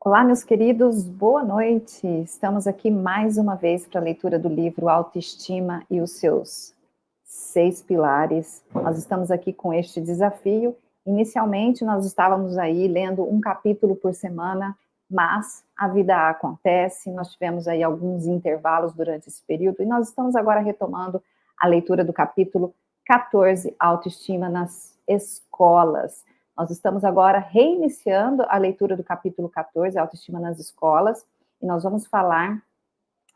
Olá, meus queridos, boa noite. Estamos aqui mais uma vez para a leitura do livro Autoestima e os seus 6 pilares. Nós estamos aqui com este desafio. Inicialmente, nós estávamos aí lendo um capítulo por semana, mas a vida acontece, nós tivemos aí alguns intervalos durante esse período, e nós estamos agora retomando a leitura do capítulo 14, Autoestima nas escolas. Nós estamos agora reiniciando a leitura do capítulo 14, Autoestima nas escolas, e nós vamos falar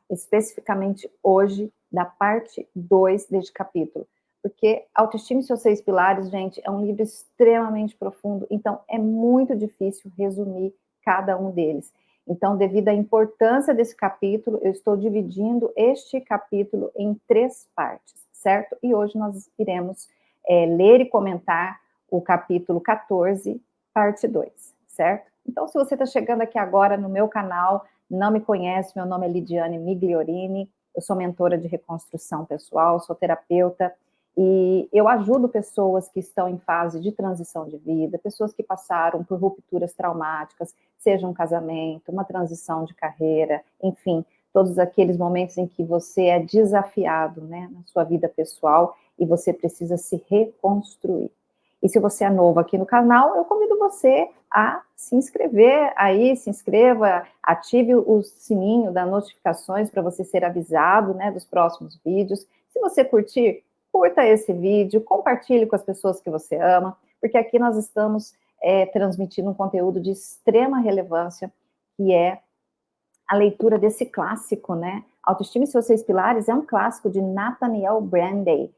especificamente hoje da parte 2 deste capítulo, porque Autoestima e seus 6 pilares, gente, é um livro extremamente profundo, então é muito difícil resumir cada um deles. Então, devido à importância desse capítulo, eu estou dividindo este capítulo em 3 partes, certo? E hoje nós iremos ler e comentar o capítulo 14, parte 2, certo? Então, se você está chegando aqui agora no meu canal, não me conhece, meu nome é Lidiane Migliorini, eu sou mentora de reconstrução pessoal, sou terapeuta, e eu ajudo pessoas que estão em fase de transição de vida, pessoas que passaram por rupturas traumáticas, seja um casamento, uma transição de carreira, enfim, todos aqueles momentos em que você é desafiado, né, na sua vida pessoal e você precisa se reconstruir. E se você é novo aqui no canal, eu convido você a se inscrever aí, se inscreva, ative o sininho das notificações para você ser avisado, né, dos próximos vídeos. Se você curtir, curta esse vídeo, compartilhe com as pessoas que você ama, porque aqui nós estamos transmitindo um conteúdo de extrema relevância, que é a leitura desse clássico, né? Autoestima e seus 6 pilares é um clássico de Nathaniel Branden.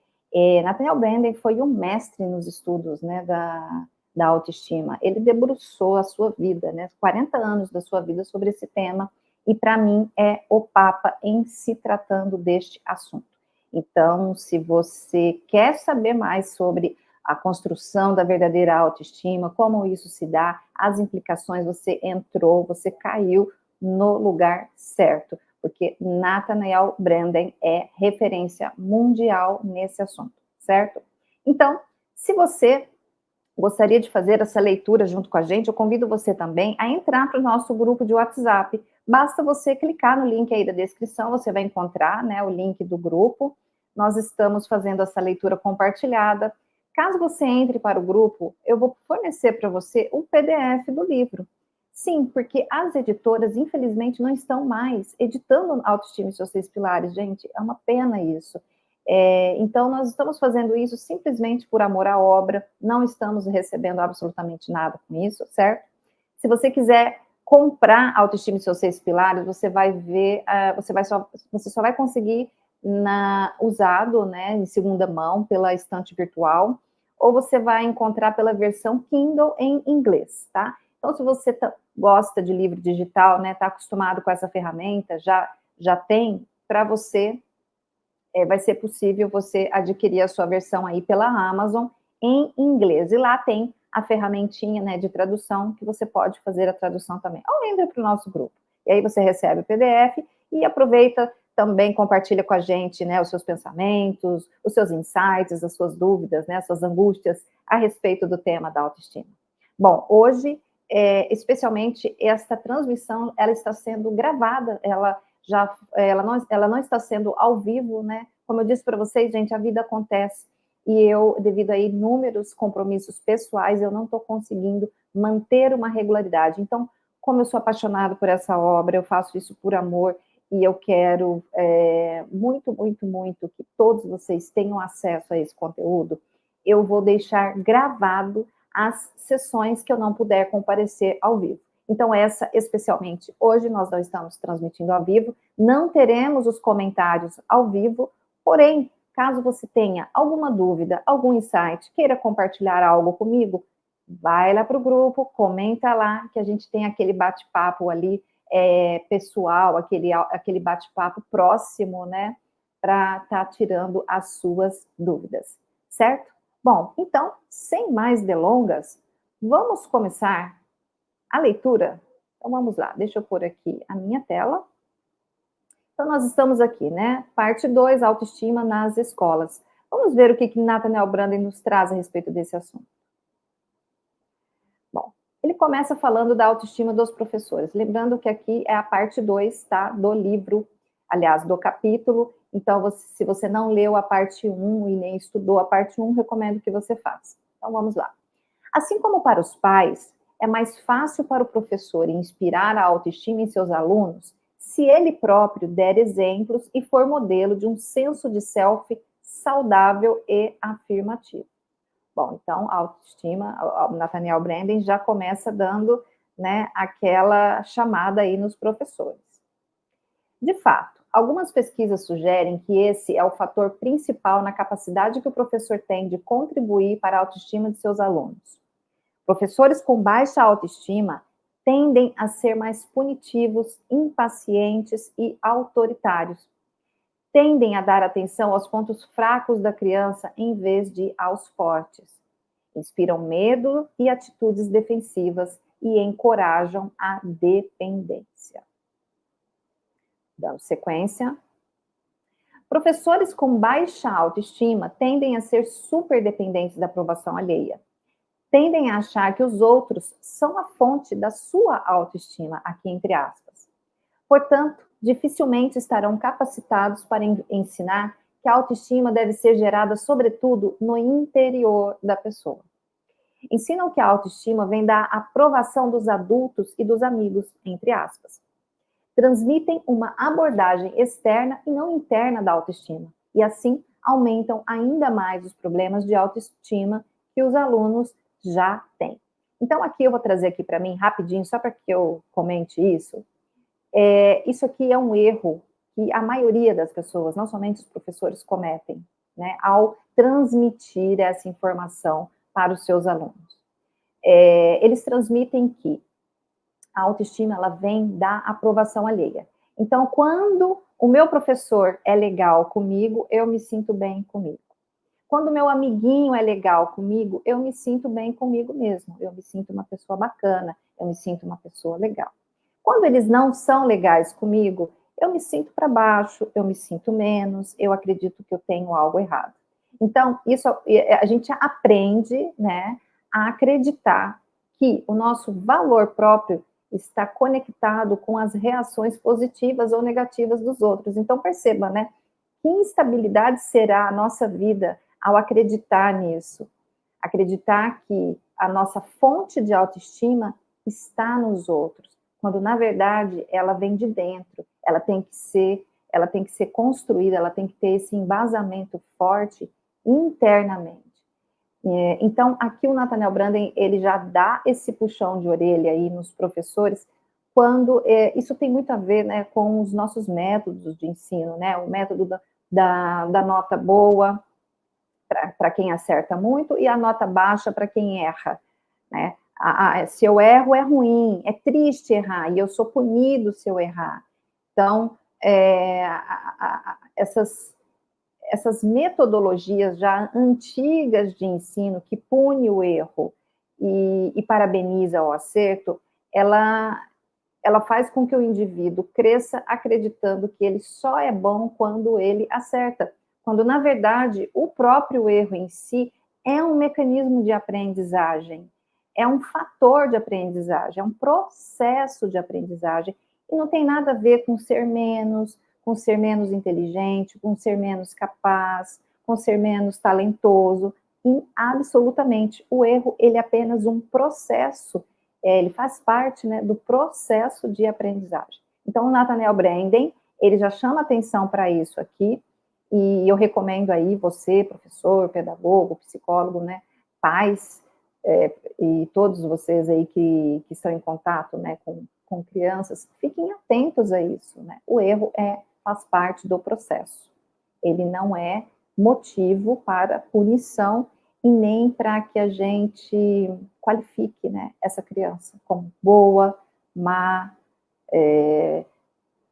Nathaniel Branden foi um mestre nos estudos, né, da autoestima. Ele debruçou a sua vida, né, 40 anos da sua vida sobre esse tema, e para mim é o Papa em se tratando deste assunto. Então, se você quer saber mais sobre a construção da verdadeira autoestima, como isso se dá, as implicações, você entrou, você caiu no lugar certo, porque Nathaniel Branden é referência mundial nesse assunto, certo? Então, se você gostaria de fazer essa leitura junto com a gente, eu convido você também a entrar para o nosso grupo de WhatsApp. Basta você clicar no link aí da descrição, você vai encontrar, né, o link do grupo. Nós estamos fazendo essa leitura compartilhada. Caso você entre para o grupo, eu vou fornecer para você um PDF do livro. Sim, porque as editoras, infelizmente, não estão mais editando Autoestima e seus 6 pilares, gente, é uma pena isso. Então, nós estamos fazendo isso simplesmente por amor à obra, não estamos recebendo absolutamente nada com isso, certo? Se você quiser comprar Autoestima e seus 6 pilares, você vai ver, você só vai conseguir usado, né, em segunda mão, pela estante virtual, ou você vai encontrar pela versão Kindle em inglês, tá? Então, se você gosta de livro digital, né, está acostumado com essa ferramenta, já tem, para você, vai ser possível você adquirir a sua versão aí pela Amazon em inglês. E lá tem a ferramentinha, né, de tradução, que você pode fazer a tradução também. Ou entra para o nosso grupo. E aí você recebe o PDF e aproveita também, compartilha com a gente, né, os seus pensamentos, os seus insights, as suas dúvidas, né, as suas angústias a respeito do tema da autoestima. Bom, hoje, especialmente, esta transmissão, ela está sendo gravada, ela não está sendo ao vivo, né? Como eu disse para vocês, gente, a vida acontece e eu, devido a inúmeros compromissos pessoais, eu não estou conseguindo manter uma regularidade. Então, como eu sou apaixonada por essa obra, eu faço isso por amor e eu quero muito, muito, muito que todos vocês tenham acesso a esse conteúdo. Eu vou deixar gravado as sessões que eu não puder comparecer ao vivo. Então, essa, especialmente, hoje nós não estamos transmitindo ao vivo, não teremos os comentários ao vivo, porém, caso você tenha alguma dúvida, algum insight, queira compartilhar algo comigo, vai lá para o grupo, comenta lá, que a gente tem aquele bate-papo ali, pessoal, aquele bate-papo próximo, né, para estar tirando as suas dúvidas, certo? Bom, então, sem mais delongas, vamos começar a leitura. Então, vamos lá, deixa eu pôr aqui a minha tela. Então, nós estamos aqui, né? Parte 2, autoestima nas escolas. Vamos ver o que Nathaniel Branden nos traz a respeito desse assunto. Bom, ele começa falando da autoestima dos professores. Lembrando que aqui é a parte 2, tá, do livro, aliás, do capítulo. Então, se você não leu a parte 1 e nem estudou a parte 1, recomendo que você faça. Então, vamos lá. Assim como para os pais, é mais fácil para o professor inspirar a autoestima em seus alunos se ele próprio der exemplos e for modelo de um senso de self saudável e afirmativo. Bom, então, a autoestima, o Nathaniel Branden já começa dando, né, aquela chamada aí nos professores. De fato, algumas pesquisas sugerem que esse é o fator principal na capacidade que o professor tem de contribuir para a autoestima de seus alunos. Professores com baixa autoestima tendem a ser mais punitivos, impacientes e autoritários. Tendem a dar atenção aos pontos fracos da criança em vez de aos fortes. Inspiram medo e atitudes defensivas e encorajam a dependência. Dando sequência. Professores com baixa autoestima tendem a ser superdependentes da aprovação alheia. Tendem a achar que os outros são a fonte da sua autoestima, aqui entre aspas. Portanto, dificilmente estarão capacitados para ensinar que a autoestima deve ser gerada, sobretudo, no interior da pessoa. Ensinam que a autoestima vem da aprovação dos adultos e dos amigos, entre aspas. Transmitem uma abordagem externa e não interna da autoestima, e assim aumentam ainda mais os problemas de autoestima que os alunos já têm. Então, aqui eu vou trazer aqui para mim, rapidinho, só para que eu comente isso. Isso aqui é um erro que a maioria das pessoas, não somente os professores, cometem, né, ao transmitir essa informação para os seus alunos. Eles transmitem que a autoestima, ela vem da aprovação alheia. Então, quando o meu professor é legal comigo, eu me sinto bem comigo. Quando o meu amiguinho é legal comigo, eu me sinto bem comigo mesmo. Eu me sinto uma pessoa bacana, eu me sinto uma pessoa legal. Quando eles não são legais comigo, eu me sinto para baixo, eu me sinto menos, eu acredito que eu tenho algo errado. Então, isso a gente aprende, né, a acreditar que o nosso valor próprio está conectado com as reações positivas ou negativas dos outros. Então, perceba, né, que instabilidade será a nossa vida ao acreditar nisso. Acreditar que a nossa fonte de autoestima está nos outros, quando na verdade ela vem de dentro, ela tem que ser construída, ela tem que ter esse embasamento forte internamente. Então, aqui o Nathaniel Branden, ele já dá esse puxão de orelha aí nos professores, quando isso tem muito a ver, né, com os nossos métodos de ensino, né, o método da nota boa, para quem acerta muito, e a nota baixa para quem erra, né? Se eu erro, é ruim, é triste errar, e eu sou punido se eu errar. Então, essas metodologias já antigas de ensino, que pune o erro e parabeniza o acerto, ela faz com que o indivíduo cresça acreditando que ele só é bom quando ele acerta, quando, na verdade, o próprio erro em si é um mecanismo de aprendizagem, é um fator de aprendizagem, é um processo de aprendizagem, e não tem nada a ver com ser menos inteligente, com ser menos capaz, com ser menos talentoso, e absolutamente, o erro, ele é apenas um processo, ele faz parte, né, do processo de aprendizagem. Então, o Nathaniel Branden, ele já chama atenção para isso aqui, e eu recomendo aí você, professor, pedagogo, psicólogo, né, pais, e todos vocês aí que estão em contato, né, com crianças, fiquem atentos a isso, né? O erro faz parte do processo. Ele não é motivo para punição e nem para que a gente qualifique, né, essa criança como boa, má,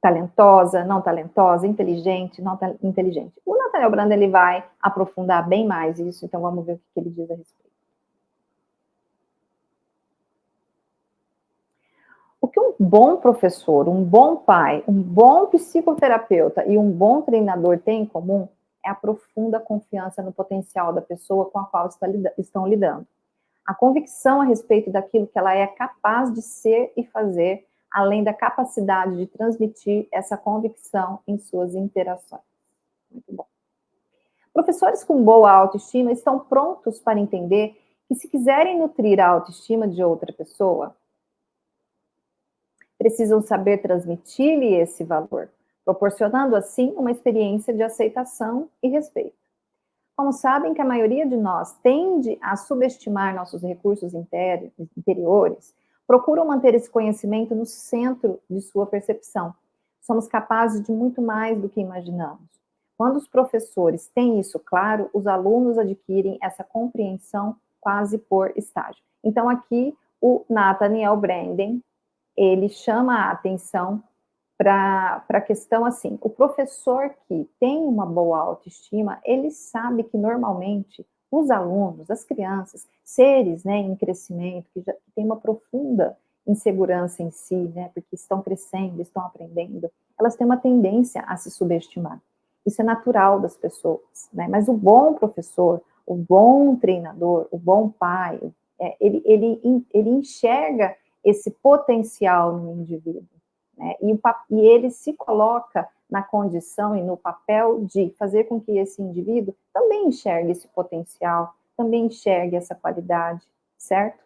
talentosa, não talentosa, inteligente, não inteligente. O Nathaniel Branden, ele vai aprofundar bem mais isso, então vamos ver o que ele diz a respeito. O que um bom professor, um bom pai, um bom psicoterapeuta e um bom treinador têm em comum é a profunda confiança no potencial da pessoa com a qual estão lidando. A convicção a respeito daquilo que ela é capaz de ser e fazer, além da capacidade de transmitir essa convicção em suas interações. Muito bom. Professores com boa autoestima estão prontos para entender que, se quiserem nutrir a autoestima de outra pessoa, precisam saber transmitir-lhe esse valor, proporcionando assim uma experiência de aceitação e respeito. Como sabem que a maioria de nós tende a subestimar nossos recursos interiores, procuram manter esse conhecimento no centro de sua percepção. Somos capazes de muito mais do que imaginamos. Quando os professores têm isso claro, os alunos adquirem essa compreensão quase por estágio. Então, aqui, o Nathaniel Branden, ele chama a atenção para a questão assim, o professor que tem uma boa autoestima, ele sabe que normalmente os alunos, as crianças, seres, né, em crescimento, que têm uma profunda insegurança em si, né, porque estão crescendo, estão aprendendo, elas têm uma tendência a se subestimar. Isso é natural das pessoas, né, mas o bom professor, o bom treinador, o bom pai, ele enxerga esse potencial no indivíduo. Né? E ele se coloca na condição e no papel de fazer com que esse indivíduo também enxergue esse potencial, também enxergue essa qualidade, certo?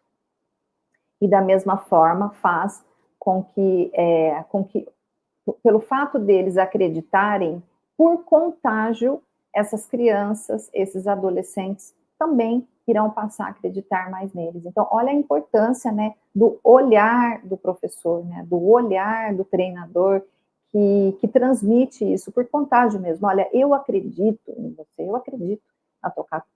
E da mesma forma faz com que pelo fato deles acreditarem, por contágio, essas crianças, esses adolescentes também irão passar a acreditar mais neles. Então, olha a importância, né, do olhar do professor, né, do olhar do treinador, que transmite isso por contágio mesmo. Olha, eu acredito em você, eu acredito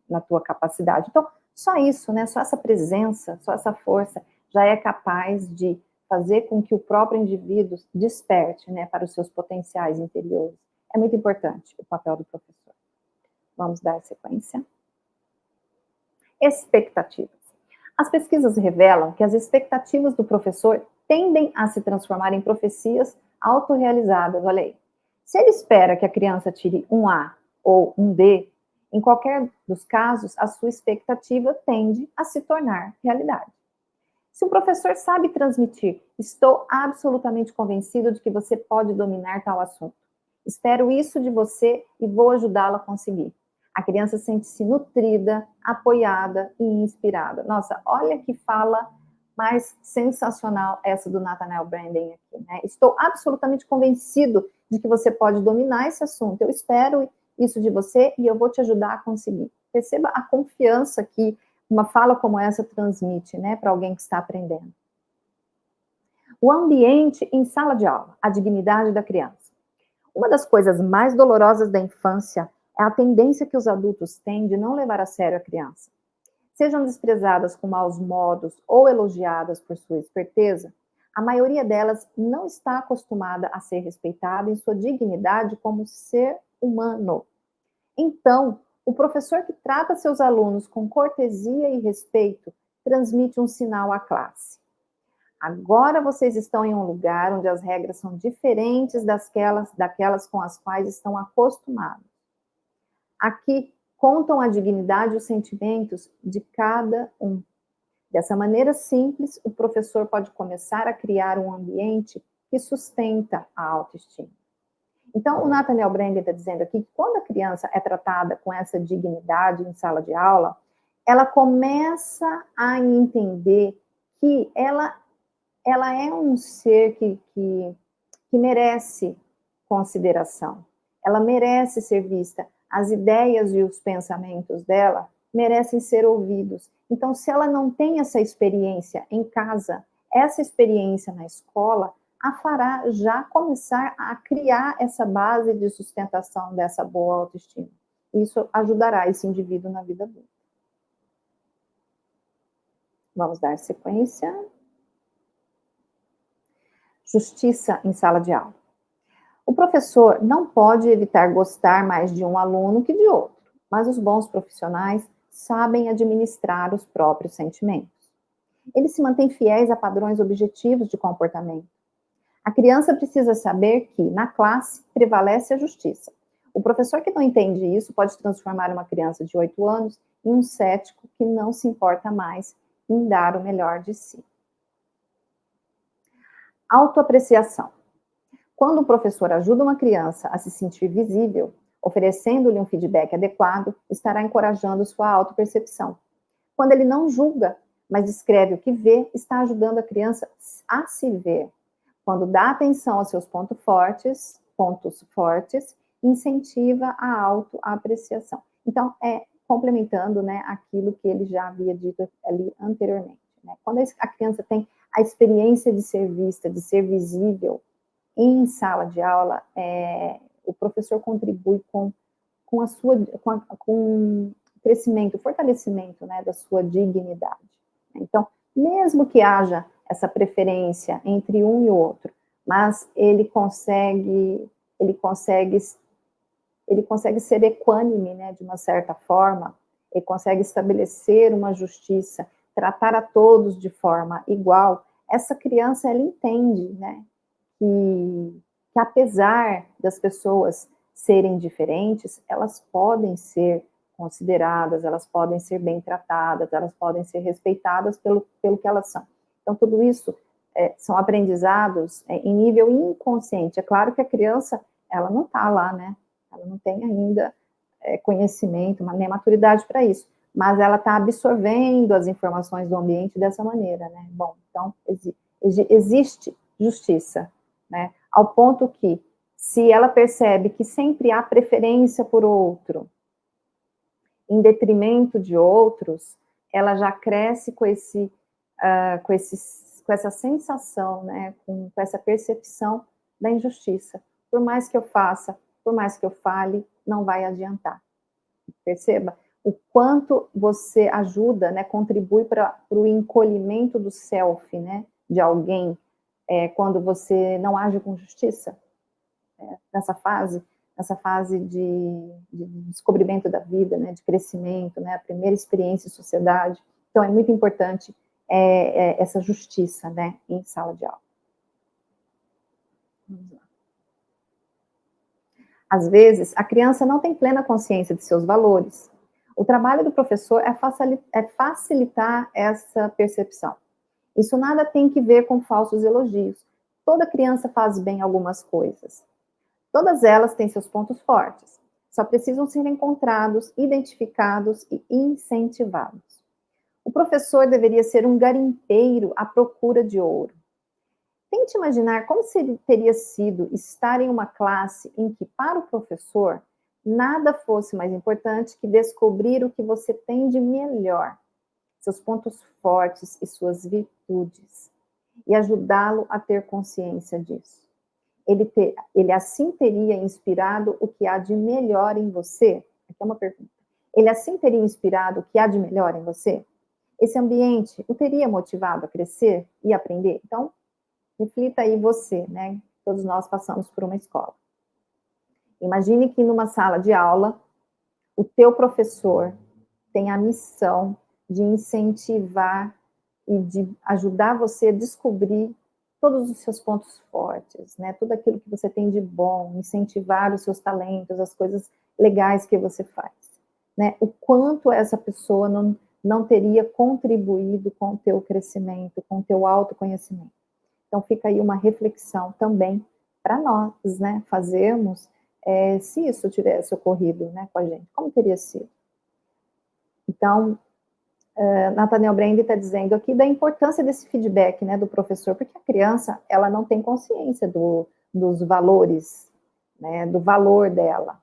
na tua capacidade. Então, só isso, né, só essa presença, só essa força, já é capaz de fazer com que o próprio indivíduo desperte, né, para os seus potenciais interiores. É muito importante o papel do professor. Vamos dar sequência. Expectativas. As pesquisas revelam que as expectativas do professor tendem a se transformar em profecias autorrealizadas. Olha aí. Se ele espera que a criança tire um A ou um D, em qualquer dos casos, a sua expectativa tende a se tornar realidade. Se o professor sabe transmitir, estou absolutamente convencido de que você pode dominar tal assunto. Espero isso de você e vou ajudá-la a conseguir. A criança sente-se nutrida, apoiada e inspirada. Nossa, olha que fala mais sensacional essa do Nathaniel Branden aqui, né? Estou absolutamente convencido de que você pode dominar esse assunto. Eu espero isso de você e eu vou te ajudar a conseguir. Perceba a confiança que uma fala como essa transmite, né, para alguém que está aprendendo. O ambiente em sala de aula, a dignidade da criança. Uma das coisas mais dolorosas da infância é a tendência que os adultos têm de não levar a sério a criança. Sejam desprezadas com maus modos ou elogiadas por sua esperteza, a maioria delas não está acostumada a ser respeitada em sua dignidade como ser humano. Então, o professor que trata seus alunos com cortesia e respeito transmite um sinal à classe. Agora vocês estão em um lugar onde as regras são diferentes daquelas com as quais estão acostumados. Aqui contam a dignidade e os sentimentos de cada um. Dessa maneira simples, o professor pode começar a criar um ambiente que sustenta a autoestima. Então, o Nathaniel Branden está dizendo aqui que quando a criança é tratada com essa dignidade em sala de aula, ela começa a entender que ela é um ser que merece consideração. Ela merece ser vista. As ideias e os pensamentos dela merecem ser ouvidos. Então, se ela não tem essa experiência em casa, essa experiência na escola, a fará já começar a criar essa base de sustentação dessa boa autoestima. Isso ajudará esse indivíduo na vida adulta. Vamos dar sequência. Justiça em sala de aula. O professor não pode evitar gostar mais de um aluno que de outro, mas os bons profissionais sabem administrar os próprios sentimentos. Eles se mantêm fiéis a padrões objetivos de comportamento. A criança precisa saber que, na classe, prevalece a justiça. O professor que não entende isso pode transformar uma criança de 8 anos em um cético que não se importa mais em dar o melhor de si. Autoapreciação. Quando o professor ajuda uma criança a se sentir visível, oferecendo-lhe um feedback adequado, estará encorajando sua autopercepção. Quando ele não julga, mas descreve o que vê, está ajudando a criança a se ver. Quando dá atenção aos seus pontos fortes, incentiva a autoapreciação. Então, complementando, né, aquilo que ele já havia dito ali anteriormente. Né? Quando a criança tem a experiência de ser vista, de ser visível em sala de aula, o professor contribui com o crescimento, o fortalecimento, né, da sua dignidade. Então, mesmo que haja essa preferência entre um e outro, mas ele consegue ser equânime, né, de uma certa forma, ele consegue estabelecer uma justiça, tratar a todos de forma igual. Essa criança, ela entende, né, que apesar das pessoas serem diferentes, elas podem ser consideradas, elas podem ser bem tratadas, elas podem ser respeitadas pelo que elas são. Então, tudo isso são aprendizados em nível inconsciente. É claro que a criança, ela não está lá, né? Ela não tem ainda conhecimento, nem maturidade para isso, mas ela está absorvendo as informações do ambiente dessa maneira, né? Bom, então, existe justiça, né? Ao ponto que, se ela percebe que sempre há preferência por outro, em detrimento de outros, ela já cresce com essa sensação, né, com essa percepção da injustiça. Por mais que eu faça, por mais que eu fale, não vai adiantar. Perceba o quanto você ajuda, né, contribui para o encolhimento do self, né, de alguém, quando você não age com justiça, nessa fase de descobrimento da vida, né, de crescimento, né, a primeira experiência em sociedade. Então, é muito importante essa justiça, né, em sala de aula. Vamos lá. Às vezes, a criança não tem plena consciência de seus valores. O trabalho do professor é facilitar essa percepção. Isso nada tem que ver com falsos elogios. Toda criança faz bem algumas coisas. Todas elas têm seus pontos fortes. Só precisam ser encontrados, identificados e incentivados. O professor deveria ser um garimpeiro à procura de ouro. Tente imaginar como teria sido estar em uma classe em que, para o professor, nada fosse mais importante que descobrir o que você tem de melhor, seus pontos fortes e suas virtudes, e ajudá-lo a ter consciência disso. Ele assim teria inspirado o que há de melhor em você? Aqui é uma pergunta. Ele assim teria inspirado o que há de melhor em você? Esse ambiente o teria motivado a crescer e aprender? Então, reflita aí você, né? Todos nós passamos por uma escola. Imagine que numa sala de aula, o teu professor tem a missão de incentivar e de ajudar você a descobrir todos os seus pontos fortes, né? Tudo aquilo que você tem de bom, incentivar os seus talentos, as coisas legais que você faz, né? O quanto essa pessoa não teria contribuído com o teu crescimento, com o teu autoconhecimento. Então, fica aí uma reflexão também para nós, né, fazermos, se isso tivesse ocorrido, né, com a gente, como teria sido? Então, Nathaniel Brand está dizendo aqui da importância desse feedback, né, do professor, porque a criança, ela não tem consciência dos valores, né, do valor dela.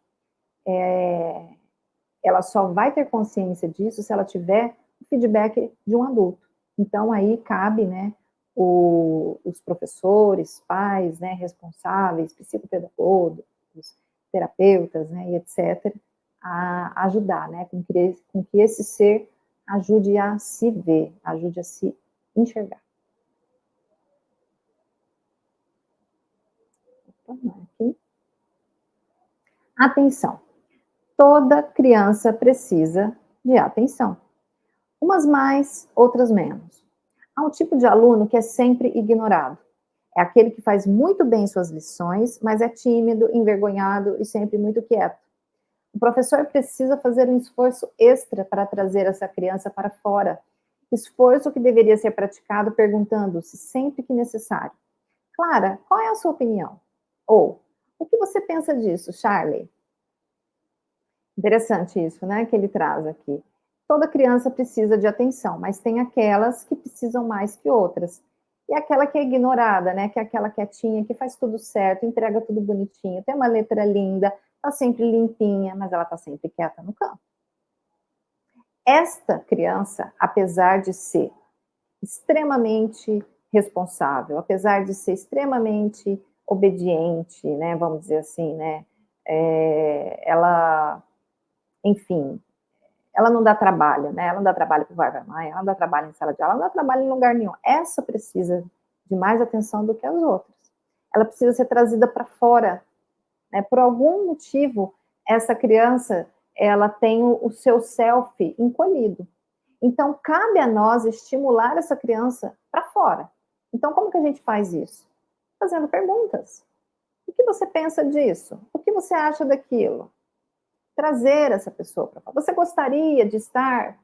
Ela só vai ter consciência disso se ela tiver o feedback de um adulto. Então, aí cabe, né, os professores, pais, né, responsáveis, psicopedagogos, terapeutas, né, e etc., a ajudar, né, com que esse ser ajude a se ver, ajude a se enxergar. Aqui. Atenção. Toda criança precisa de atenção. Umas mais, outras menos. Há um tipo de aluno que é sempre ignorado. É aquele que faz muito bem suas lições, mas é tímido, envergonhado e sempre muito quieto. O professor precisa fazer um esforço extra para trazer essa criança para fora Esforço que deveria ser praticado perguntando-se sempre que necessário: Clara, qual é a sua opinião? Ou, o que você pensa disso, Charlie? Interessante isso, né, que ele traz aqui. Toda criança precisa de atenção, mas tem aquelas que precisam mais que outras. E aquela que é ignorada, né, que é aquela quietinha, que faz tudo certo, entrega tudo bonitinho, tem uma letra linda, tá sempre limpinha, mas ela tá sempre quieta no canto. Esta criança, apesar de ser extremamente responsável, apesar de ser extremamente obediente, né, vamos dizer assim, né, ela, enfim, ela não dá trabalho, né, ela não dá trabalho para o pai e para a mãe, ela não dá trabalho em sala de aula, ela não dá trabalho em lugar nenhum. Essa precisa de mais atenção do que as outras. Ela precisa ser trazida para fora, né, por algum motivo, essa criança, ela tem o seu self encolhido. Então, cabe a nós estimular essa criança para fora. Então, como que a gente faz isso? Fazendo perguntas. O que você pensa disso? O que você acha daquilo? Trazer essa pessoa para fora. Você gostaria de estar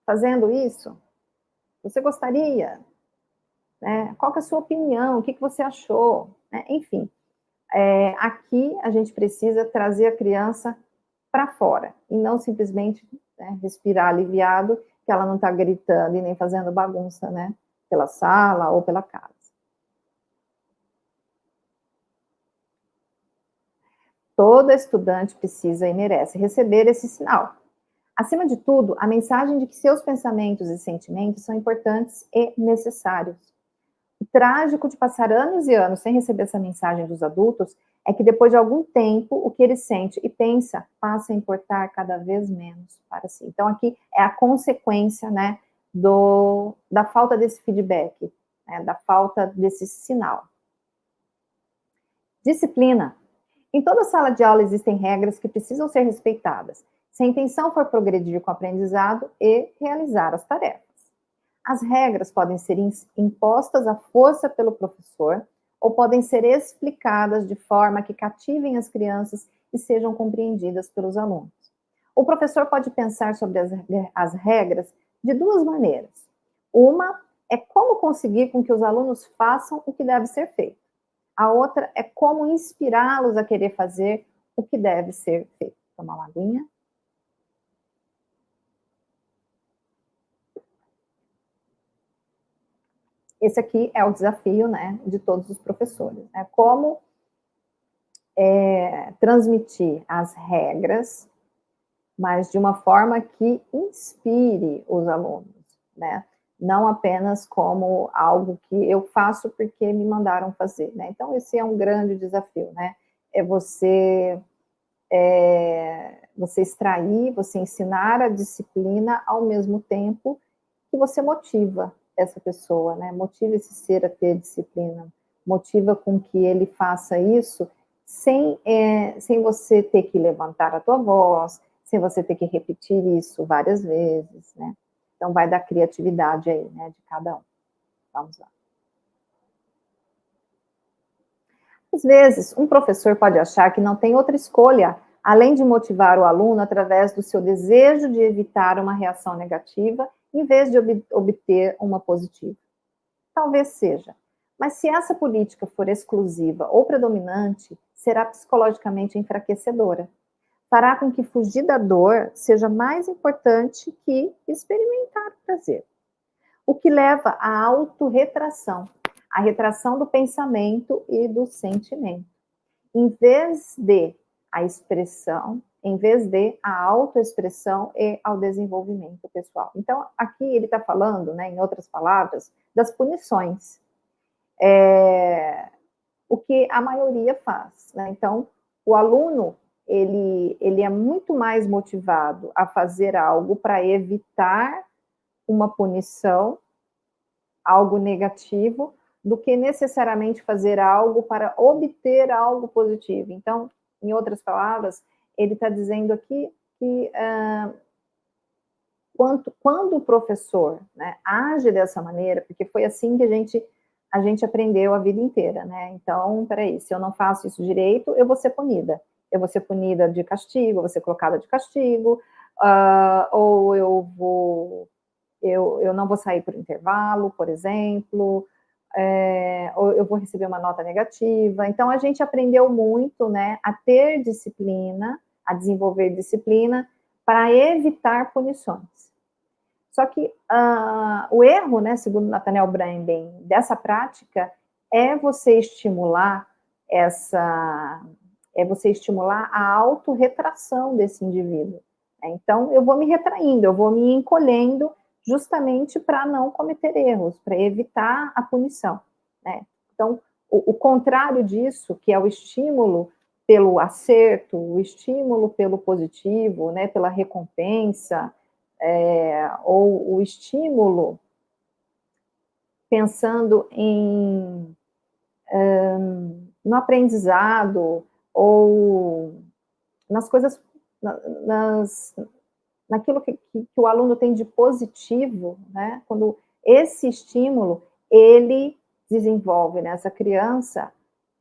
fazendo isso? Você gostaria? Né? Qual que é a sua opinião? O que você achou? Enfim, aqui a gente precisa trazer a criança para fora e não simplesmente, né, respirar aliviado que ela não está gritando e nem fazendo bagunça, né, pela sala ou pela casa. Toda estudante precisa e merece receber esse sinal. Acima de tudo, a mensagem de que seus pensamentos e sentimentos são importantes e necessários. O trágico de passar anos e anos sem receber essa mensagem dos adultos é que depois de algum tempo, o que ele sente e pensa passa a importar cada vez menos para si. Então, aqui é a consequência, né, da falta desse feedback, né, da falta desse sinal. Disciplina. Em toda sala de aula existem regras que precisam ser respeitadas, se a intenção for progredir com o aprendizado e realizar as tarefas. As regras podem ser impostas à força pelo professor ou podem ser explicadas de forma que cativem as crianças e sejam compreendidas pelos alunos. O professor pode pensar sobre as regras de duas maneiras. Uma é como conseguir com que os alunos façam o que deve ser feito. A outra é como inspirá-los a querer fazer o que deve ser feito. Tomar uma aguinha. Esse aqui é o desafio, né, de todos os professores. Né? Como transmitir as regras, mas de uma forma que inspire os alunos, né? Não apenas como algo que eu faço porque me mandaram fazer, né? Então, esse é um grande desafio, né? É você extrair, você ensinar a disciplina ao mesmo tempo que você motiva essa pessoa, né? Motiva esse ser a ter disciplina, motiva com que ele faça isso sem você ter que levantar a tua voz, sem você ter que repetir isso várias vezes, né? Então, vai da criatividade aí, né, de cada um. Vamos lá. Às vezes, um professor pode achar que não tem outra escolha, além de motivar o aluno através do seu desejo de evitar uma reação negativa, em vez de obter uma positiva. Talvez seja. Mas se essa política for exclusiva ou predominante, será psicologicamente enfraquecedora. Fará com que fugir da dor seja mais importante que experimentar o prazer. O que leva à autorretração, a retração do pensamento e do sentimento. Em vez de a expressão, em vez de a autoexpressão e ao desenvolvimento pessoal. Então, aqui ele está falando, né, em outras palavras, das punições. O que a maioria faz. Né? Então, o aluno, ele é muito mais motivado a fazer algo para evitar uma punição, algo negativo, do que necessariamente fazer algo para obter algo positivo. Então, em outras palavras, ele está dizendo aqui que quando o professor, né, age dessa maneira, porque foi assim que a gente aprendeu a vida inteira, né? Então, peraí, se eu não faço isso direito, eu vou ser punida. Eu vou ser punida de castigo, eu vou ser colocada de castigo, ou eu eu não vou sair por intervalo, por exemplo, ou eu vou receber uma nota negativa. Então, a gente aprendeu muito, né, a ter disciplina, a desenvolver disciplina para evitar punições. Só que o erro, né, segundo Nathaniel Branden, dessa prática é você estimular a autorretração desse indivíduo. Então, eu vou me retraindo, eu vou me encolhendo justamente para não cometer erros, para evitar a punição, né? Então, o contrário disso, que é o estímulo pelo acerto, o estímulo pelo positivo, né, pela recompensa, ou o estímulo pensando no aprendizado ou nas coisas, naquilo que o aluno tem de positivo, né? Quando esse estímulo, ele desenvolve nessa criança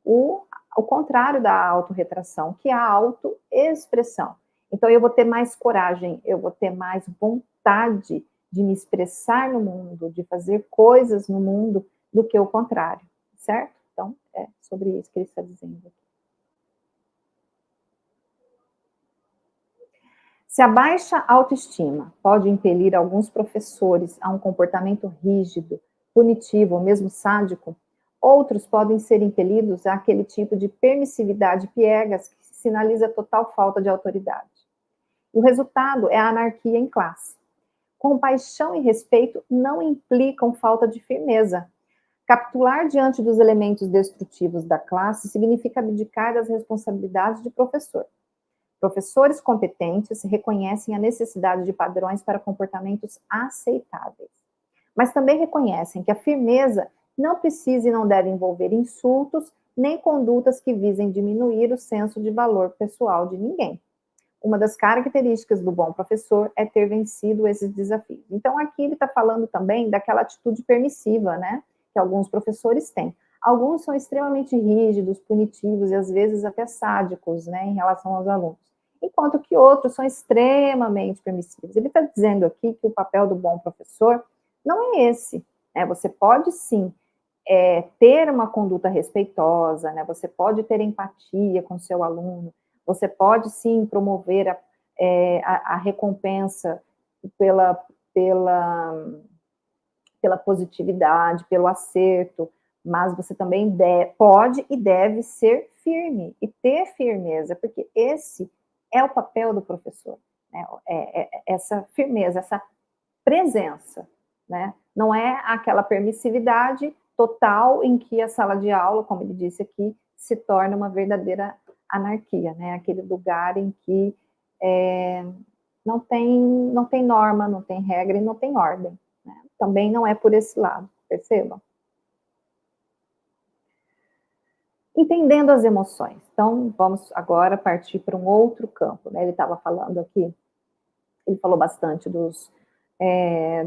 o contrário da autorretração, que é a autoexpressão. Então, eu vou ter mais coragem, eu vou ter mais vontade de me expressar no mundo, de fazer coisas no mundo, do que o contrário, certo? Então, é sobre isso que ele está dizendo aqui. Se a baixa autoestima pode impelir alguns professores a um comportamento rígido, punitivo ou mesmo sádico, outros podem ser impelidos àquele tipo de permissividade piegas que sinaliza total falta de autoridade. O resultado é a anarquia em classe. Compaixão e respeito não implicam falta de firmeza. Capitular diante dos elementos destrutivos da classe significa abdicar das responsabilidades de professor. Professores competentes reconhecem a necessidade de padrões para comportamentos aceitáveis, mas também reconhecem que a firmeza não precisa e não deve envolver insultos nem condutas que visem diminuir o senso de valor pessoal de ninguém. Uma das características do bom professor é ter vencido esses desafios. Então, aqui ele está falando também daquela atitude permissiva, né, que alguns professores têm. Alguns são extremamente rígidos, punitivos e às vezes até sádicos, né, em relação aos alunos, enquanto que outros são extremamente permissivos. Ele está dizendo aqui que o papel do bom professor não é esse, né? Você pode sim ter uma conduta respeitosa, né? Você pode ter empatia com o seu aluno, você pode sim promover a recompensa pela positividade, pelo acerto, mas você também pode e deve ser firme e ter firmeza, porque esse é o papel do professor, né? Essa firmeza, essa presença, né? Não é aquela permissividade total em que a sala de aula, como ele disse aqui, se torna uma verdadeira anarquia, né? Aquele lugar em que não tem norma, não tem regra e não tem ordem, né? Também não é por esse lado, percebam? Entendendo as emoções. Então, vamos agora partir para um outro campo, né? Ele estava falando aqui, ele falou bastante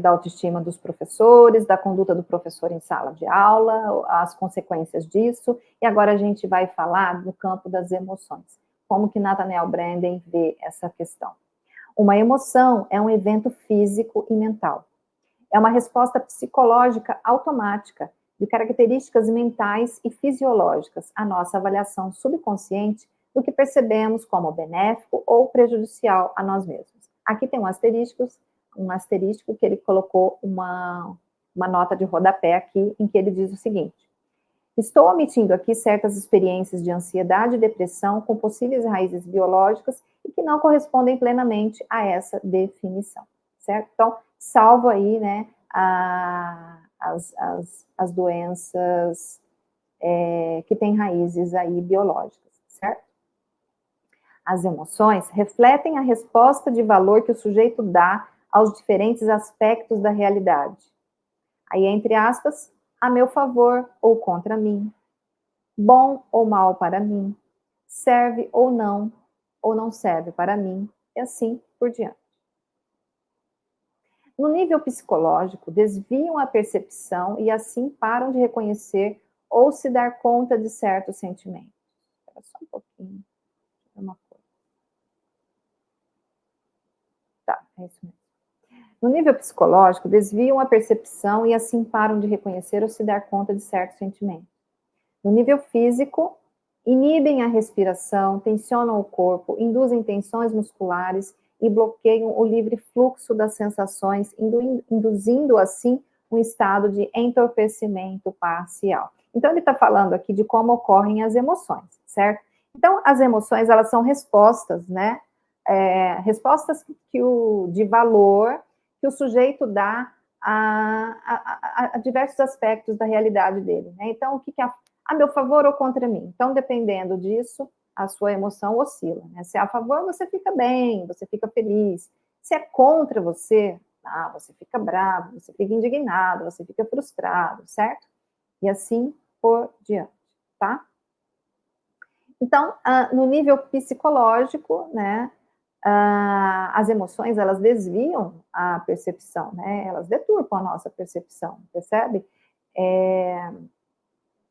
da autoestima dos professores, da conduta do professor em sala de aula, as consequências disso, e agora a gente vai falar do campo das emoções. Como que Nathaniel Branden vê essa questão? Uma emoção é um evento físico e mental. É uma resposta psicológica automática de características mentais e fisiológicas à nossa avaliação subconsciente do que percebemos como benéfico ou prejudicial a nós mesmos. Aqui tem um asterístico que ele colocou uma nota de rodapé aqui, em que ele diz o seguinte: estou omitindo aqui certas experiências de ansiedade e depressão com possíveis raízes biológicas e que não correspondem plenamente a essa definição, certo? Então, salvo aí, né, as doenças que têm raízes aí biológicas, certo? As emoções refletem a resposta de valor que o sujeito dá aos diferentes aspectos da realidade. Aí, entre aspas, a meu favor ou contra mim, bom ou mal para mim, serve ou não serve para mim, e assim por diante. No nível psicológico, desviam a percepção e assim param de reconhecer ou se dar conta de certos sentimentos. Espera só um pouquinho. Uma coisa. Tá, é isso mesmo. No nível psicológico, desviam a percepção e assim param de reconhecer ou se dar conta de certos sentimentos. No nível físico, inibem a respiração, tensionam o corpo, induzem tensões musculares e bloqueiam o livre fluxo das sensações, induzindo assim um estado de entorpecimento parcial. Então, ele está falando aqui de como ocorrem as emoções, certo? Então, as emoções, elas são respostas, né? Respostas de valor que o sujeito dá a diversos aspectos da realidade dele, né? Então, o que é a meu favor ou contra mim? Então, dependendo disso, a sua emoção oscila, né? Se é a favor, você fica bem, você fica feliz. Se é contra você, você fica bravo, você fica indignado, você fica frustrado, certo? E assim por diante, tá? Então, no nível psicológico, né, as emoções, elas desviam a percepção, né? Elas deturpam a nossa percepção, percebe?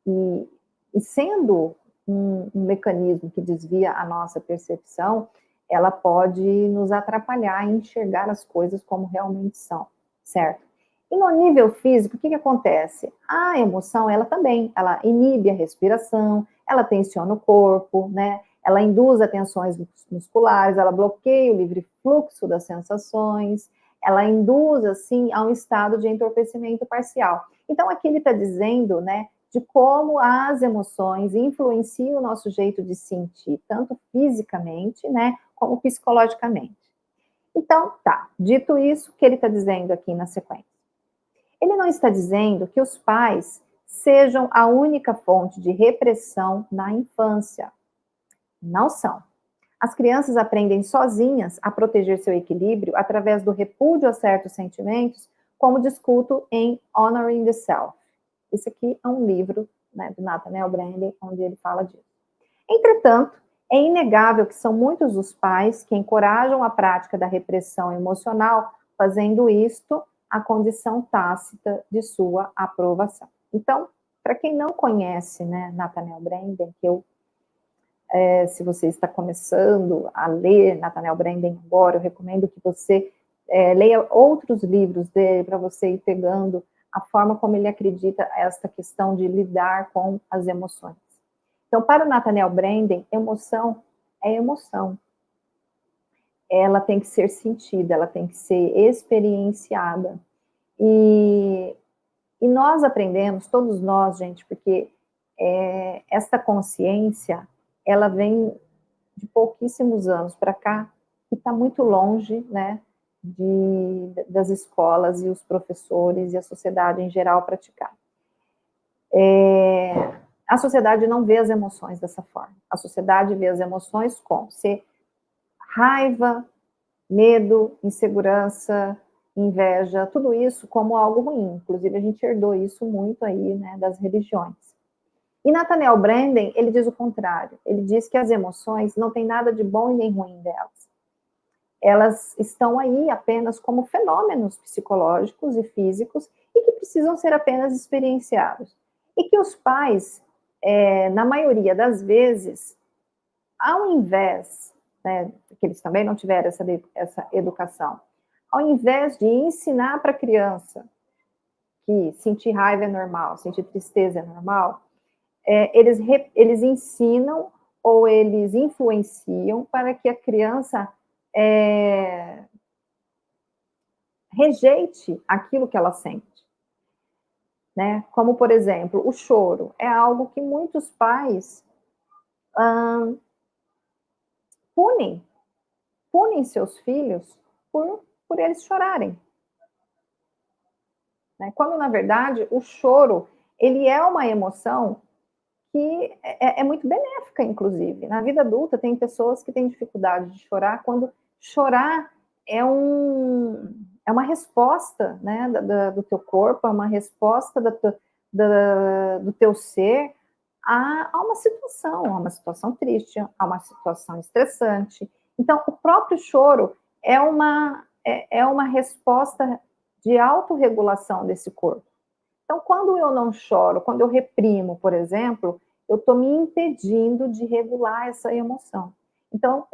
E sendo um mecanismo que desvia a nossa percepção, ela pode nos atrapalhar em enxergar as coisas como realmente são, certo? E no nível físico, o que acontece? A emoção, ela também, ela inibe a respiração, ela tensiona o corpo, né? Ela induz a tensões musculares, ela bloqueia o livre fluxo das sensações, ela induz, assim, a um estado de entorpecimento parcial. Então, aqui ele está dizendo, né, de como as emoções influenciam o nosso jeito de sentir, tanto fisicamente, né, como psicologicamente. Então, tá, dito isso, o que ele está dizendo aqui na sequência? Ele não está dizendo que os pais sejam a única fonte de repressão na infância. Não são. As crianças aprendem sozinhas a proteger seu equilíbrio através do repúdio a certos sentimentos, como discuto em Honoring the Self. Esse aqui é um livro, né, do Nathaniel Branden, onde ele fala disso. Entretanto, é inegável que são muitos os pais que encorajam a prática da repressão emocional, fazendo isto a condição tácita de sua aprovação. Então, para quem não conhece, né, Nathaniel Branden, que se você está começando a ler Nathaniel Branden agora, eu recomendo que você leia outros livros dele para você ir pegando a forma como ele acredita esta questão de lidar com as emoções. Então, para o Nathaniel Branden, emoção é emoção. Ela tem que ser sentida, ela tem que ser experienciada. E nós aprendemos, todos nós, gente, porque esta consciência, ela vem de pouquíssimos anos para cá, e está muito longe, né, das escolas e os professores e a sociedade em geral praticar. A sociedade não vê as emoções dessa forma. A sociedade vê as emoções como ser raiva, medo, insegurança, inveja, tudo isso como algo ruim. Inclusive, a gente herdou isso muito aí, né, das religiões. E Nathaniel Branden, ele diz o contrário. Ele diz que as emoções não têm nada de bom e nem ruim delas. Elas estão aí apenas como fenômenos psicológicos e físicos e que precisam ser apenas experienciados. E que os pais, na maioria das vezes, ao invés, né, que eles também não tiveram essa educação, ao invés de ensinar para a criança que sentir raiva é normal, sentir tristeza é normal, eles ensinam ou eles influenciam para que a criança rejeite aquilo que ela sente. Né? Como, por exemplo, o choro é algo que muitos pais punem seus filhos por eles chorarem. Né? Quando, na verdade, o choro, ele é uma emoção que é muito benéfica, inclusive. Na vida adulta, tem pessoas que têm dificuldade de chorar, quando chorar é uma resposta, né, do teu corpo, é uma resposta do teu ser a uma situação triste, a uma situação estressante. Então, o próprio choro é uma resposta de autorregulação desse corpo. Então, quando eu não choro, quando eu reprimo, por exemplo, eu estou me impedindo de regular essa emoção. Então,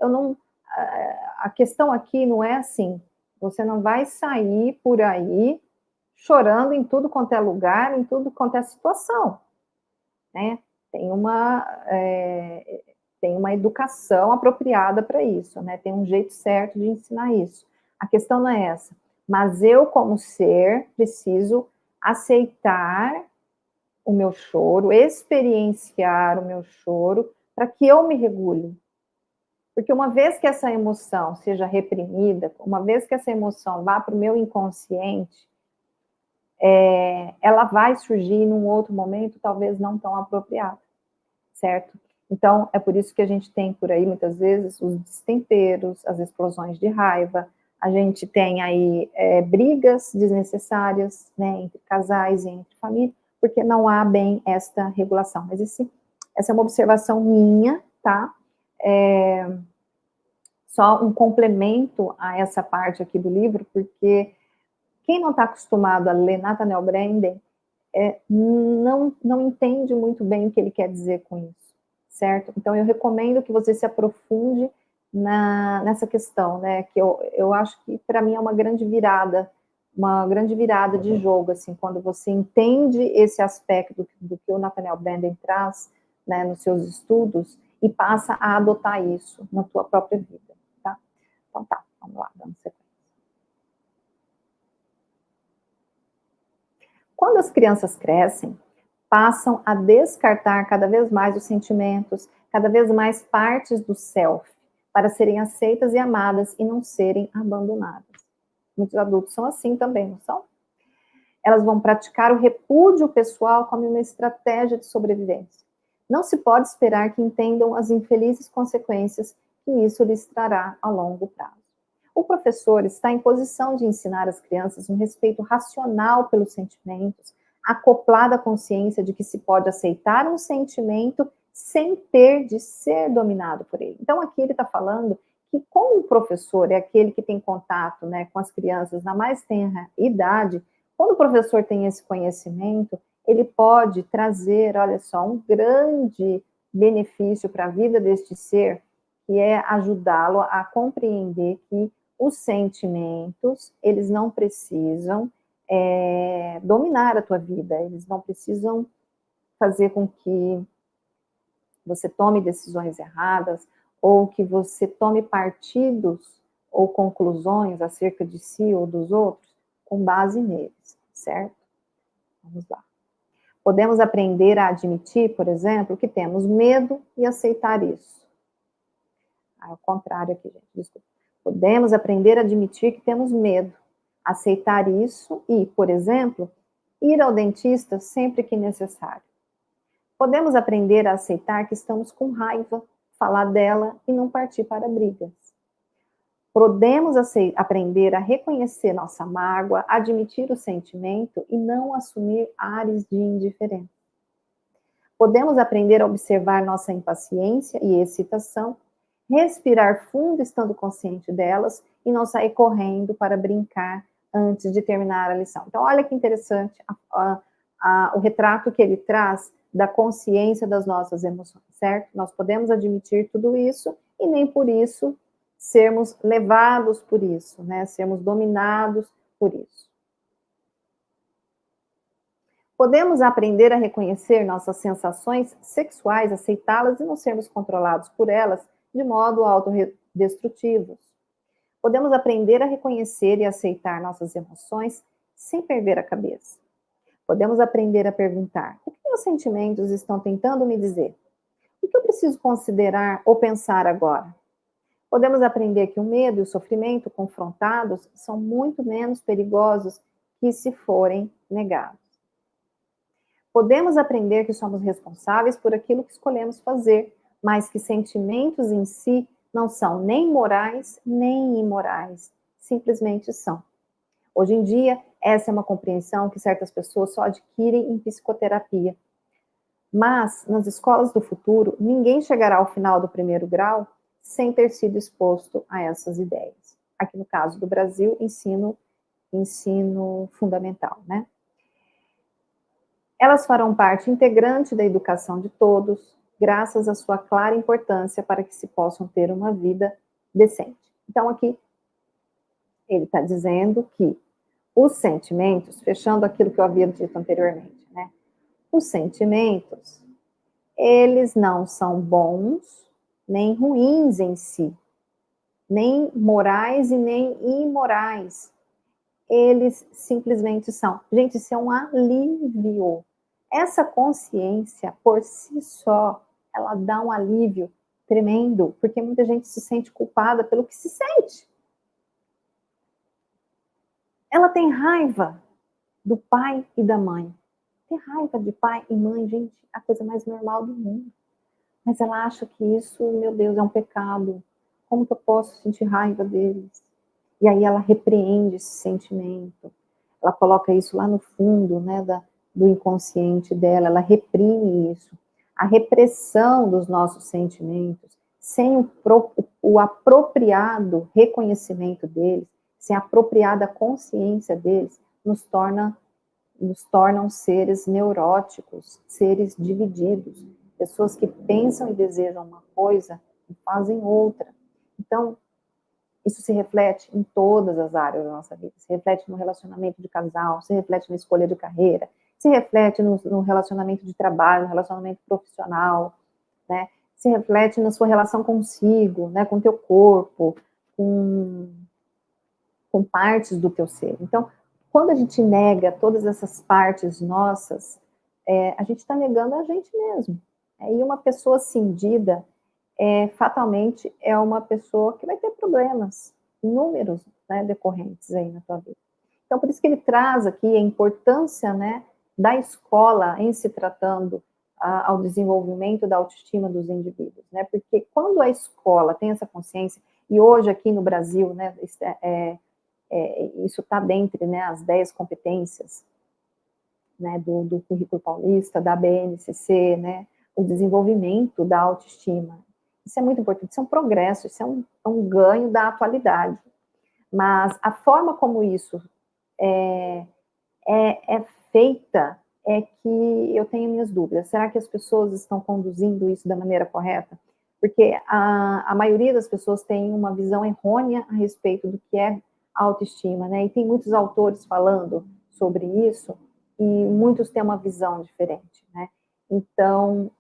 a questão aqui não é assim, Você não vai sair por aí chorando em tudo quanto é lugar, em tudo quanto é situação, né? Tem uma educação apropriada para isso, né? Tem um jeito certo de ensinar isso. A questão não é essa. Mas eu, como ser, preciso aceitar o meu choro, experienciar o meu choro, para que eu me regule. Porque uma vez que essa emoção seja reprimida, uma vez que essa emoção vá para o meu inconsciente, ela vai surgir num outro momento, talvez não tão apropriado, certo? Então, é por isso que a gente tem por aí, muitas vezes, os destemperos, as explosões de raiva, a gente tem aí brigas desnecessárias, né, entre casais e entre família, porque não há bem esta regulação. Mas essa é uma observação minha, tá? Só um complemento a essa parte aqui do livro, porque quem não está acostumado a ler Nathaniel Branden não entende muito bem o que ele quer dizer com isso, certo? Então, eu recomendo que você se aprofunde nessa questão, né? Que eu acho que, para mim, é uma grande virada de jogo, assim, quando você entende esse aspecto do que o Nathaniel Branden traz, né, nos seus estudos, e passa a adotar isso na tua própria vida, tá? Então tá, vamos lá, dando sequência. Quando as crianças crescem, passam a descartar cada vez mais os sentimentos, cada vez mais partes do self, para serem aceitas e amadas e não serem abandonadas. Muitos adultos são assim também, não são? Elas vão praticar o repúdio pessoal como uma estratégia de sobrevivência. Não se pode esperar que entendam as infelizes consequências que isso lhes trará a longo prazo. O professor está em posição de ensinar às crianças um respeito racional pelos sentimentos, acoplado à consciência de que se pode aceitar um sentimento sem ter de ser dominado por ele. Então, aqui ele está falando que, como o professor é aquele que tem contato, né, com as crianças na mais tenra idade, quando o professor tem esse conhecimento, ele pode trazer, olha só, um grande benefício para a vida deste ser, que é ajudá-lo a compreender que os sentimentos, eles não precisam dominar a tua vida, eles não precisam fazer com que você tome decisões erradas, ou que você tome partidos ou conclusões acerca de si ou dos outros, com base neles, certo? Vamos lá. Podemos aprender a admitir, por exemplo, que temos medo e aceitar isso. Ao contrário aqui, gente, desculpa. Podemos aprender a admitir que temos medo, aceitar isso e, por exemplo, ir ao dentista sempre que necessário. Podemos aprender a aceitar que estamos com raiva, falar dela e não partir para brigas. Podemos aprender a reconhecer nossa mágoa, admitir o sentimento e não assumir ares de indiferença. Podemos aprender a observar nossa impaciência e excitação, respirar fundo estando consciente delas e não sair correndo para brincar antes de terminar a lição. Então, olha que interessante o retrato que ele traz da consciência das nossas emoções, certo? Nós podemos admitir tudo isso e nem por isso sermos levados por isso, né? Sermos dominados por isso. Podemos aprender a reconhecer nossas sensações sexuais, aceitá-las e não sermos controlados por elas de modo autodestrutivos. Podemos aprender a reconhecer e aceitar nossas emoções sem perder a cabeça. Podemos aprender a perguntar: o que meus sentimentos estão tentando me dizer? O que eu preciso considerar ou pensar agora? Podemos aprender que o medo e o sofrimento confrontados são muito menos perigosos que se forem negados. Podemos aprender que somos responsáveis por aquilo que escolhemos fazer, mas que sentimentos em si não são nem morais nem imorais, simplesmente são. Hoje em dia, essa é uma compreensão que certas pessoas só adquirem em psicoterapia. Mas, nas escolas do futuro, ninguém chegará ao final do primeiro grau sem ter sido exposto a essas ideias. Aqui no caso do Brasil, ensino fundamental, né? Elas farão parte integrante da educação de todos, graças à sua clara importância para que se possam ter uma vida decente. Então, aqui, Ele está dizendo que os sentimentos, fechando aquilo que eu havia dito anteriormente, né? Os sentimentos, eles não são bons nem ruins em si, nem morais e nem imorais. Eles simplesmente são. Gente, isso é um alívio. Essa consciência, por si só, ela dá um alívio tremendo, porque muita gente se sente culpada pelo que se sente. Ela tem raiva do pai e da mãe. Ter raiva de pai e mãe, gente, é a coisa mais normal do mundo. Mas ela acha que isso, meu Deus, é um pecado. Como que eu posso sentir raiva deles? E aí ela repreende esse sentimento. Ela coloca isso lá no fundo, né, do inconsciente dela. Ela reprime isso. A repressão dos nossos sentimentos, sem o apropriado reconhecimento deles, sem a apropriada consciência deles, nos tornam seres neuróticos, seres divididos, pessoas que pensam e desejam uma coisa e fazem outra. Então, isso se reflete em todas as áreas da nossa vida. Se reflete no relacionamento de casal, se reflete na escolha de carreira, se reflete no relacionamento de trabalho, no relacionamento profissional, né? Se reflete na sua relação consigo, né? Com o teu corpo, com partes do teu ser. Então, quando a gente nega todas essas partes nossas, a gente está negando a gente mesmo. E uma pessoa cindida, fatalmente, é uma pessoa que vai ter problemas, inúmeros, né, decorrentes aí na tua vida. Então, por isso que ele traz aqui a importância, né, da escola em se tratando ao desenvolvimento da autoestima dos indivíduos, né, porque quando a escola tem essa consciência, e hoje aqui no Brasil, né, isso está dentre, né, as 10 competências, né, do currículo paulista, da BNCC, né, o desenvolvimento da autoestima. Isso é muito importante, isso é um progresso, isso é um ganho da atualidade. Mas a forma como isso é feita é que eu tenho minhas dúvidas. Será que as pessoas estão conduzindo isso da maneira correta? Porque a maioria das pessoas tem uma visão errônea a respeito do que é autoestima, né? E tem muitos autores falando sobre isso, e muitos têm uma visão diferente, né? Então,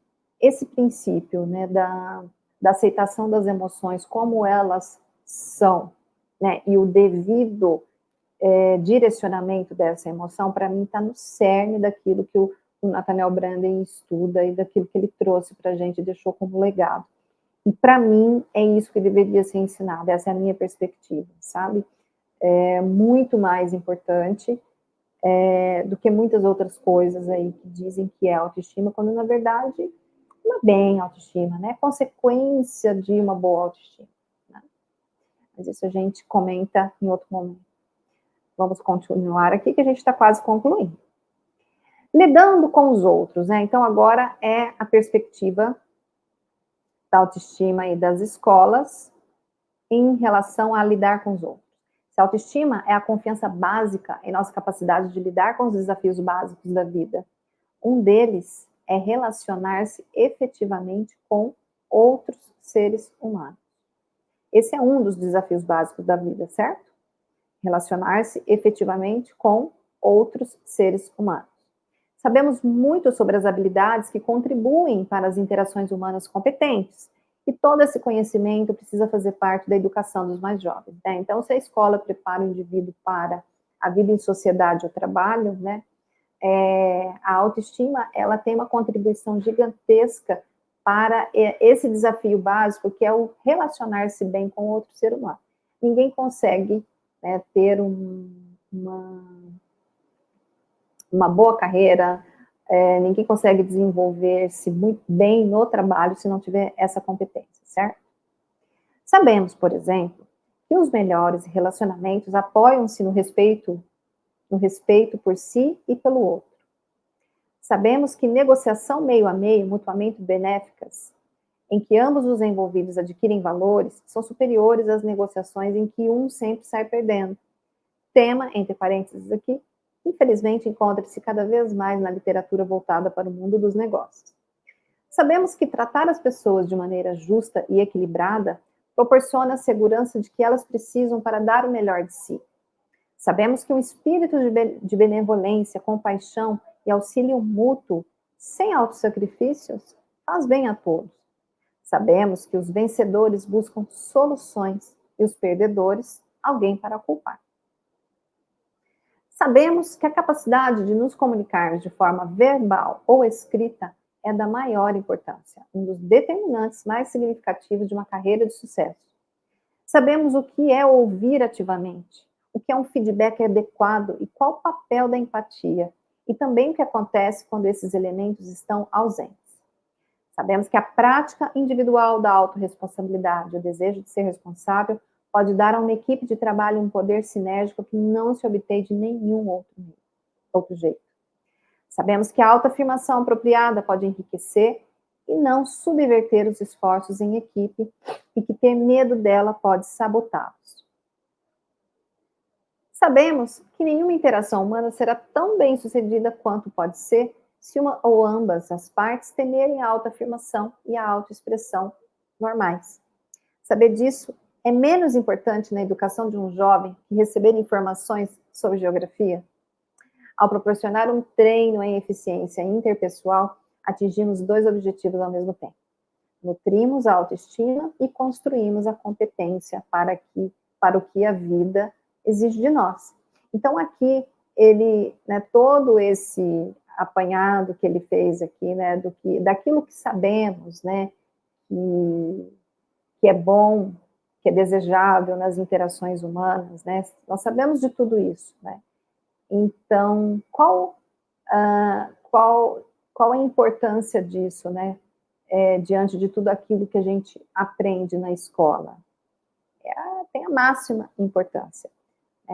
esse princípio, né, da aceitação das emoções como elas são, né, e o devido direcionamento dessa emoção, para mim, está no cerne daquilo que o Nathaniel Branden estuda e daquilo que ele trouxe para a gente e deixou como legado. E, para mim, é isso que deveria ser ensinado, essa é a minha perspectiva, sabe? É muito mais importante do que muitas outras coisas aí que dizem que é autoestima, quando, na verdade, não é bem autoestima, né? É consequência de uma boa autoestima, né? Mas isso a gente comenta em outro momento. Vamos continuar aqui, que a gente está quase concluindo. Lidando com os outros, né? Então, agora é a perspectiva da autoestima e das escolas em relação a lidar com os outros. Se a autoestima é a confiança básica em nossa capacidade de lidar com os desafios básicos da vida. Um deles é relacionar-se efetivamente com outros seres humanos. Esse é um dos desafios básicos da vida, certo? Relacionar-se efetivamente com outros seres humanos. Sabemos muito sobre as habilidades que contribuem para as interações humanas competentes, e todo esse conhecimento precisa fazer parte da educação dos mais jovens, né? Então, se a escola prepara o indivíduo para a vida em sociedade ou trabalho, né, a autoestima, ela tem uma contribuição gigantesca para esse desafio básico, que é o relacionar-se bem com outro ser humano. Ninguém consegue, né, ter uma boa carreira, ninguém consegue desenvolver-se muito bem no trabalho se não tiver essa competência, certo? Sabemos, por exemplo, que os melhores relacionamentos apoiam-se no respeito por si e pelo outro. Sabemos que negociação meio a meio, mutuamente benéficas, em que ambos os envolvidos adquirem valores, são superiores às negociações em que um sempre sai perdendo. Tema, entre parênteses aqui, infelizmente encontra-se cada vez mais na literatura voltada para o mundo dos negócios. Sabemos que tratar as pessoas de maneira justa e equilibrada proporciona a segurança de que elas precisam para dar o melhor de si. Sabemos que um espírito de benevolência, compaixão e auxílio mútuo, sem autossacrifícios, faz bem a todos. Sabemos que os vencedores buscam soluções e os perdedores, alguém para culpar. Sabemos que a capacidade de nos comunicar de forma verbal ou escrita é da maior importância, um dos determinantes mais significativos de uma carreira de sucesso. Sabemos o que é ouvir ativamente, o que é um feedback adequado e qual o papel da empatia, e também o que acontece quando esses elementos estão ausentes. Sabemos que a prática individual da autorresponsabilidade, o desejo de ser responsável, pode dar a uma equipe de trabalho um poder sinérgico que não se obtém de nenhum outro jeito. Sabemos que a autoafirmação apropriada pode enriquecer e não subverter os esforços em equipe e que ter medo dela pode sabotá-los. Sabemos que nenhuma interação humana será tão bem sucedida quanto pode ser se uma ou ambas as partes temerem a autoafirmação e a autoexpressão normais. Saber disso é menos importante na educação de um jovem que receber informações sobre geografia? Ao proporcionar um treino em eficiência interpessoal, atingimos 2 objetivos ao mesmo tempo. Nutrimos a autoestima e construímos a competência para o que a vida exige de nós. Então, aqui, ele, né, todo esse apanhado que ele fez aqui, né, daquilo que sabemos, né, que é bom, que é desejável nas interações humanas, né, nós sabemos de tudo isso, né. Então, qual a importância disso, né, diante de tudo aquilo que a gente aprende na escola? Tem a máxima importância.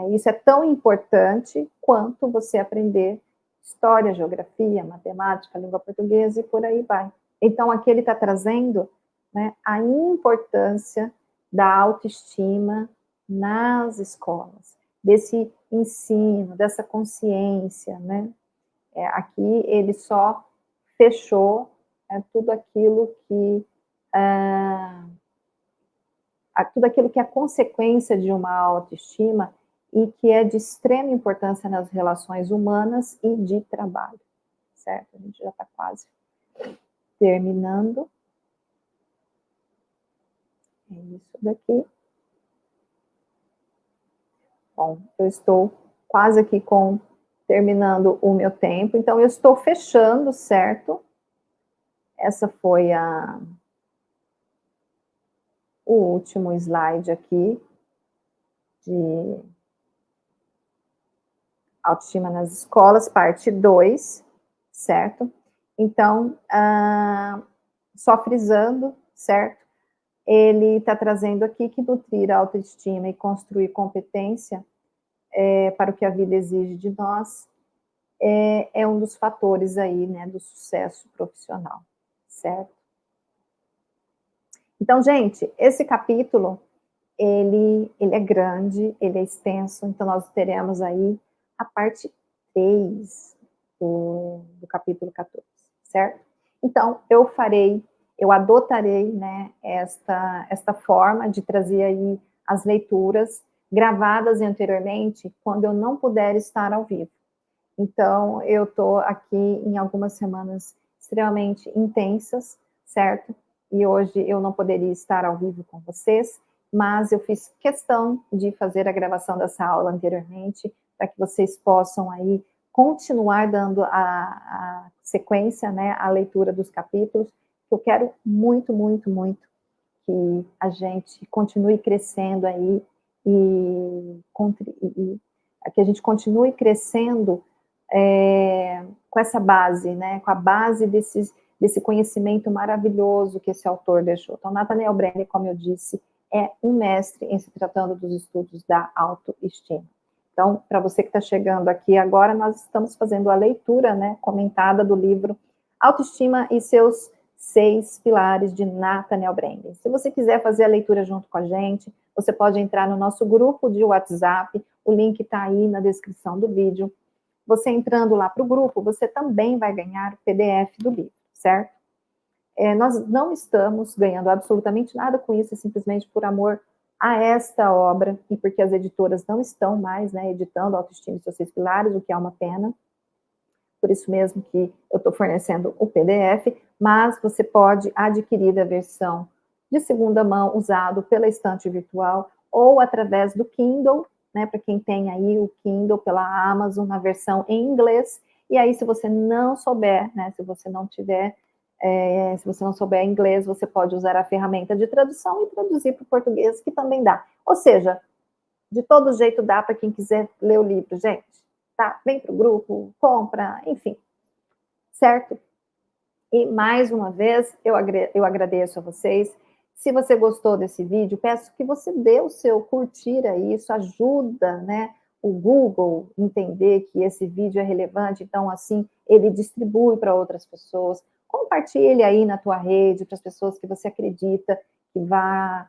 Isso é tão importante quanto você aprender história, geografia, matemática, língua portuguesa e por aí vai. Então, aqui ele está trazendo, né, a importância da autoestima nas escolas, desse ensino, dessa consciência, né? Aqui ele só fechou tudo aquilo que é consequência de uma autoestima e que é de extrema importância nas relações humanas e de trabalho, certo? A gente já está quase terminando. É isso daqui. Bom, eu estou quase aqui terminando o meu tempo, então eu estou fechando, certo? Essa foi o último slide aqui de autoestima nas escolas, parte 2, certo? Então, só frisando, certo? Ele está trazendo aqui que nutrir a autoestima e construir competência para o que a vida exige de nós é um dos fatores aí, né, do sucesso profissional, certo? Então, gente, esse capítulo, ele é grande, ele é extenso, então nós teremos aí a parte 3 do capítulo 14, certo? Então, eu adotarei, né, esta forma de trazer aí as leituras gravadas anteriormente, quando eu não puder estar ao vivo. Então, eu estou aqui em algumas semanas extremamente intensas, certo? E hoje eu não poderia estar ao vivo com vocês, mas eu fiz questão de fazer a gravação dessa aula anteriormente, para que vocês possam aí continuar dando a sequência, né, a leitura dos capítulos, que eu quero muito, muito, muito que a gente continue crescendo aí e que a gente continue crescendo com essa base, né, com a base desse conhecimento maravilhoso que esse autor deixou. Então, Nathaniel Brenner, como eu disse, é um mestre em se tratando dos estudos da autoestima. Então, para você que está chegando aqui agora, nós estamos fazendo a leitura, né, comentada do livro Autoestima e seus 6 pilares, de Nathaniel Brenner. Se você quiser fazer a leitura junto com a gente, você pode entrar no nosso grupo de WhatsApp, o link está aí na descrição do vídeo. Você entrando lá para o grupo, você também vai ganhar o PDF do livro, certo? Nós não estamos ganhando absolutamente nada com isso, é simplesmente por amor a esta obra, e porque as editoras não estão mais, né, editando Autoestima e seus 6 pilares, o que é uma pena. Por isso mesmo que eu estou fornecendo o PDF, mas você pode adquirir a versão de segunda mão, usado pela estante virtual, ou através do Kindle, né, para quem tem aí o Kindle pela Amazon, na versão em inglês. E aí, se você não souber, né, se você não souber inglês, você pode usar a ferramenta de tradução e traduzir para o português, que também dá. Ou seja, de todo jeito dá para quem quiser ler o livro, gente. Tá? Vem para o grupo, compra, enfim. Certo? E mais uma vez, eu agradeço a vocês. Se você gostou desse vídeo, peço que você dê o seu curtir aí, isso ajuda, né, o Google entender que esse vídeo é relevante, então assim, ele distribui para outras pessoas. Compartilhe aí na tua rede, para as pessoas que você acredita que vai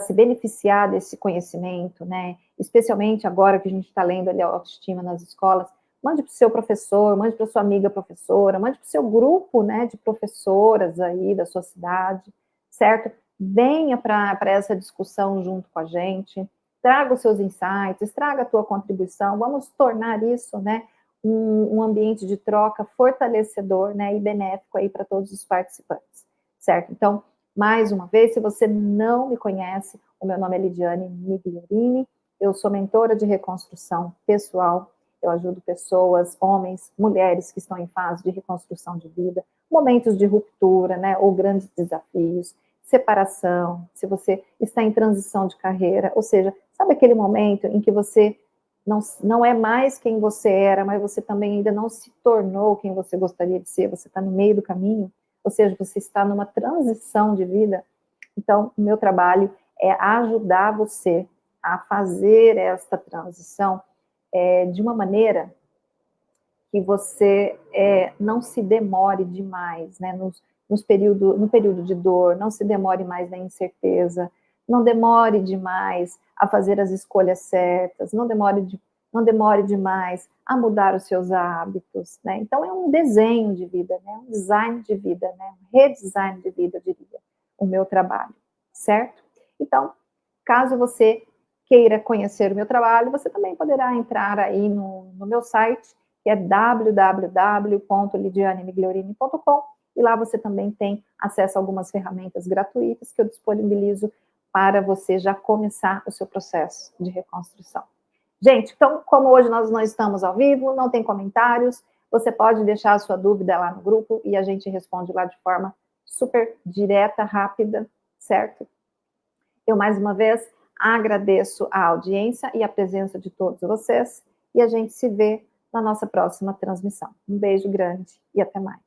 se beneficiar desse conhecimento, né, especialmente agora que a gente está lendo ali a autoestima nas escolas. Mande para o seu professor, mande para sua amiga professora, mande para o seu grupo, né, de professoras aí da sua cidade, certo? Venha para essa discussão junto com a gente, traga os seus insights, traga a tua contribuição, vamos tornar isso, né, um ambiente de troca fortalecedor, né, e benéfico aí para todos os participantes, certo? Então, mais uma vez, se você não me conhece, o meu nome é Lidiane Migliorini, eu sou mentora de reconstrução pessoal. Eu ajudo pessoas, homens, mulheres que estão em fase de reconstrução de vida, momentos de ruptura, né, ou grandes desafios, separação, se você está em transição de carreira, ou seja, sabe aquele momento em que você não é mais quem você era, mas você também ainda não se tornou quem você gostaria de ser, você está no meio do caminho, ou seja, você está numa transição de vida. Então, o meu trabalho é ajudar você a fazer esta transição de uma maneira que você não se demore demais, né, no período de dor, não se demore mais na incerteza, não demore demais a fazer as escolhas certas, não demore demais a mudar os seus hábitos, né? Então é um desenho de vida, né? Um design de vida, né? Um redesign de vida, eu diria, o meu trabalho, certo? Então, caso você queira conhecer o meu trabalho, você também poderá entrar aí no meu site, que é www.lidianemigliorini.com, e lá você também tem acesso a algumas ferramentas gratuitas que eu disponibilizo para você já começar o seu processo de reconstrução. Gente, então, como hoje nós não estamos ao vivo, não tem comentários, você pode deixar a sua dúvida lá no grupo e a gente responde lá de forma super direta, rápida, certo? Eu, mais uma vez, agradeço a audiência e a presença de todos vocês, e a gente se vê na nossa próxima transmissão. Um beijo grande e até mais.